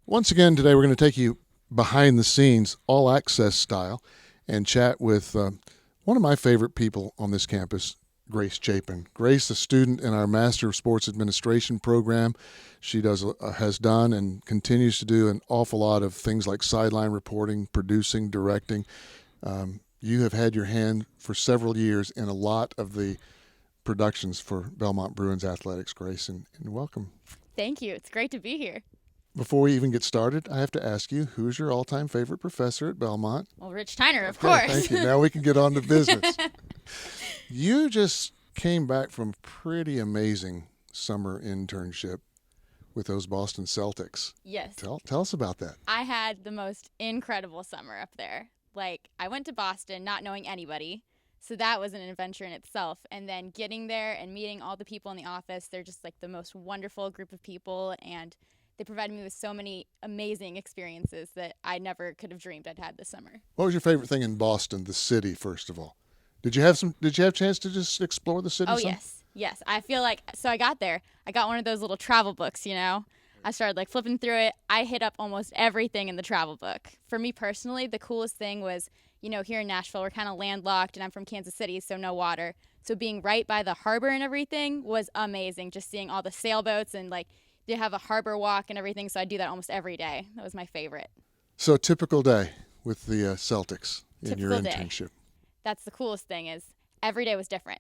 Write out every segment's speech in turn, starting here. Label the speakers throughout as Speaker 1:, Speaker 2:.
Speaker 1: Once again, today we're going to take you behind the scenes, all access style, and chat with one of my favorite people on this campus, Grace Chapin. Grace, a student in our Master of Sports Administration program. She has done and continues to do an awful lot of things like sideline reporting, producing, directing. You have had your hand for several years in a lot of the productions for Belmont Bruins athletics, Grace, and welcome.
Speaker 2: Thank you. It's great to be here.
Speaker 1: Before we even get started, I have to ask you, who's your all-time favorite professor at Belmont?
Speaker 2: Well, Rich Tiner, of course.
Speaker 1: Thank you. Now we can get on to business. You just came back from a pretty amazing summer internship with those Boston Celtics.
Speaker 2: Yes.
Speaker 1: Tell us about that.
Speaker 2: I had the most incredible summer up there. I went to Boston not knowing anybody, so that was an adventure in itself. And then getting there and meeting all the people in the office, they're just the most wonderful group of people, and they provided me with so many amazing experiences that I never could have dreamed I'd had this summer.
Speaker 1: What was your favorite thing in Boston, the city, first of all? Did you have a chance to just explore the city?
Speaker 2: Oh, yes. I feel so I got there. I got one of those little travel books, I started flipping through it. I hit up almost everything in the travel book. For me personally, the coolest thing was, here in Nashville, we're kind of landlocked, and I'm from Kansas City, so no water. So being right by the harbor and everything was amazing. Just seeing all the sailboats and they have a harbor walk and everything, so I do that almost every day. That was my favorite.
Speaker 1: So a typical day with the Celtics in your internship.
Speaker 2: Day. That's the coolest thing is every day was different.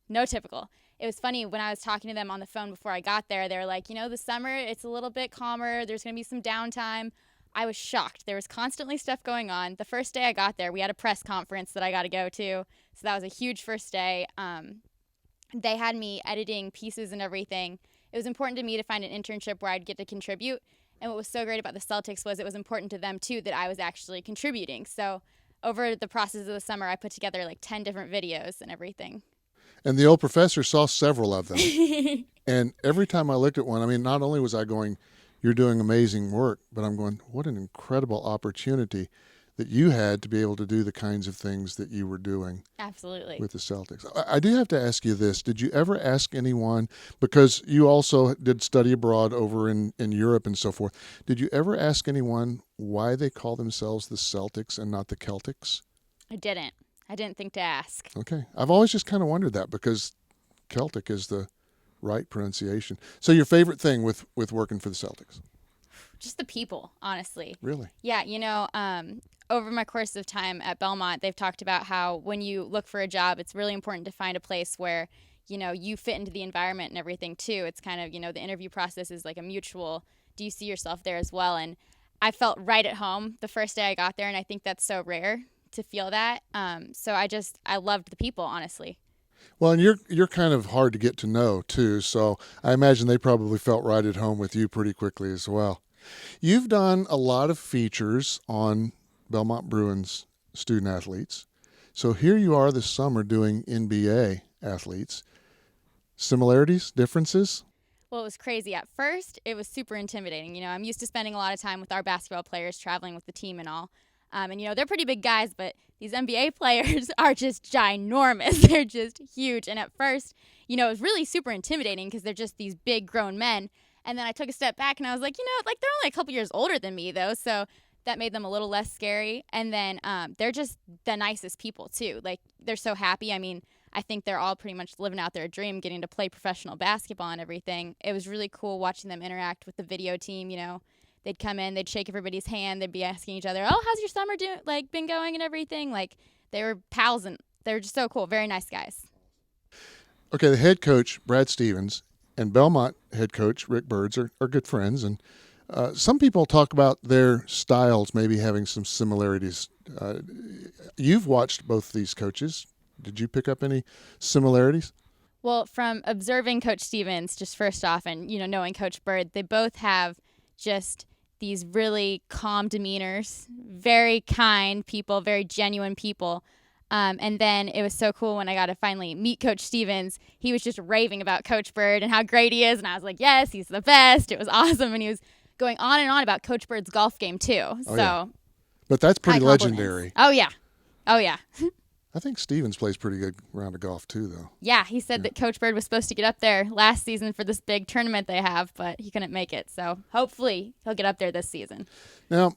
Speaker 1: No
Speaker 2: typical. It was funny when I was talking to them on the phone before I got there. They were like, the summer, it's a little bit calmer. There's going to be some downtime. I was shocked. There was constantly stuff going on. The first day I got there, we had a press conference that I got to go to. So that was a huge first day. They had me editing pieces and everything. It was important to me to find an internship where I'd get to contribute. And what was so great about the Celtics was it was important to them, too, that I was actually contributing. So over the process of the summer, I put together 10 different videos and everything.
Speaker 1: And the old professor saw several of them. And every time I looked at one, not only was I going, you're doing amazing work, but I'm going, what an incredible opportunity that you had to be able to do the kinds of things that you were doing.
Speaker 2: Absolutely.
Speaker 1: With the Celtics. I do have to ask you this. Did you ever ask anyone, because you also did study abroad over in Europe and so forth, did you ever ask anyone why they call themselves the Celtics and not the Celtics?
Speaker 2: I didn't think to ask.
Speaker 1: Okay. I've always just kind of wondered that because Celtic is the right pronunciation. So your favorite thing with working for the Celtics?
Speaker 2: Just the people, honestly.
Speaker 1: Really?
Speaker 2: Yeah, over my course of time at Belmont, they've talked about how when you look for a job, it's really important to find a place where, you fit into the environment and everything too. It's kind of, the interview process is a mutual, do you see yourself there as well? And I felt right at home the first day I got there, and I think that's so rare to feel that. So I loved the people, honestly.
Speaker 1: Well, and you're kind of hard to get to know too, so I imagine they probably felt right at home with you pretty quickly as well. You've done a lot of features on Belmont Bruins student athletes. So here you are this summer doing NBA athletes. Similarities, differences?
Speaker 2: Well, it was crazy. At first, it was super intimidating. I'm used to spending a lot of time with our basketball players, traveling with the team and all. And, they're pretty big guys, but these NBA players are just ginormous. They're just huge. And at first, it was really super intimidating because they're just these big grown men. And then I took a step back and I was like, they're only a couple years older than me, though. So that made them a little less scary. And then they're just the nicest people, too. They're so happy. I think they're all pretty much living out their dream, getting to play professional basketball and everything. It was really cool watching them interact with the video team, They'd come in, they'd shake everybody's hand, they'd be asking each other, oh, how's your summer been going and everything? They were pals, and they were just so cool. Very nice guys.
Speaker 1: Okay, the head coach, Brad Stevens, and Belmont head coach, Rick Byrd, are good friends. And some people talk about their styles maybe having some similarities. You've watched both these coaches. Did you pick up any similarities?
Speaker 2: Well, from observing Coach Stevens, just first off, and, knowing Coach Byrd, they both have just these really calm demeanors, very kind people, very genuine people. And then it was so cool when I got to finally meet Coach Stevens. He was just raving about Coach Byrd and how great he is. And I was like, yes, he's the best. It was awesome. And he was going on and on about Coach Byrd's golf game, too.
Speaker 1: Oh, yeah. But that's pretty legendary.
Speaker 2: Oh, yeah.
Speaker 1: I think Stevens plays pretty good round of golf too, though.
Speaker 2: Yeah, he said that Coach Byrd was supposed to get up there last season for this big tournament they have, but he couldn't make it. So hopefully he'll get up there this season.
Speaker 1: Now,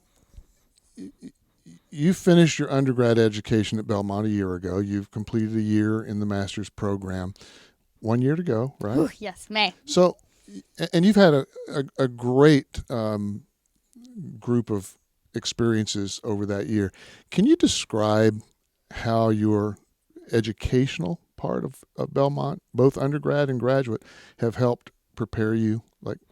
Speaker 1: you finished your undergrad education at Belmont a year ago. You've completed a year in the master's program. 1 year to go, right?
Speaker 2: Ooh, yes, May.
Speaker 1: So, and you've had a great group of experiences over that year. Can you describe how your educational part of Belmont, both undergrad and graduate, have helped prepare you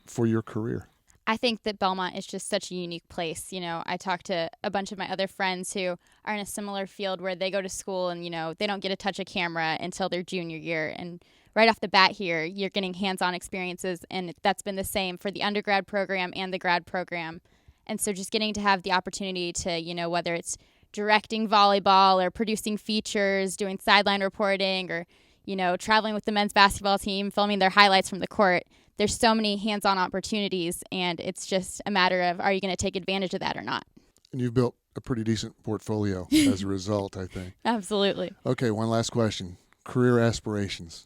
Speaker 1: for your career?
Speaker 2: I think that Belmont is just such a unique place. You know, I talked to a bunch of my other friends who are in a similar field where they go to school and, you know, they don't get to touch a camera until their junior year. And right off the bat here, you're getting hands-on experiences, and that's been the same for the undergrad program and the grad program. And so just getting to have the opportunity to, you know, whether it's directing volleyball or producing features, doing sideline reporting, or, you know, traveling with the men's basketball team, filming their highlights from the court. There's so many hands-on opportunities, and it's just a matter of, are you going to take advantage of that or not?
Speaker 1: And you've built a pretty decent portfolio as a result, I think.
Speaker 2: Absolutely.
Speaker 1: Okay, one last question. Career aspirations.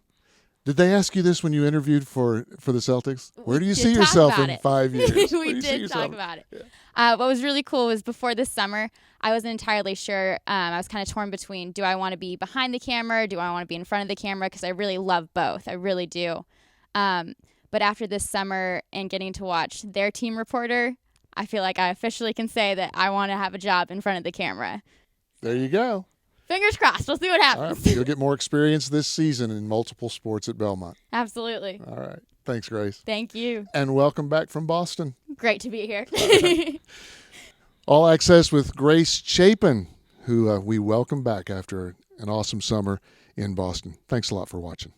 Speaker 1: Did they ask you this when you interviewed for the Celtics? Where do you see yourself in 5 years?
Speaker 2: We did talk about it. Yeah. What was really cool was before this summer, I wasn't entirely sure. I was kind of torn between, do I want to be behind the camera? Do I want to be in front of the camera? Because I really love both. I really do. But after this summer and getting to watch their team reporter, I feel like I officially can say that I want to have a job in front of the camera.
Speaker 1: There you go.
Speaker 2: Fingers crossed. We'll see what happens.
Speaker 1: All right. You'll get more experience this season in multiple sports at Belmont.
Speaker 2: Absolutely.
Speaker 1: All right. Thanks, Grace.
Speaker 2: Thank you.
Speaker 1: And welcome back from Boston.
Speaker 2: Great to be here.
Speaker 1: All Access with Grace Chapin, who we welcome back after an awesome summer in Boston. Thanks a lot for watching.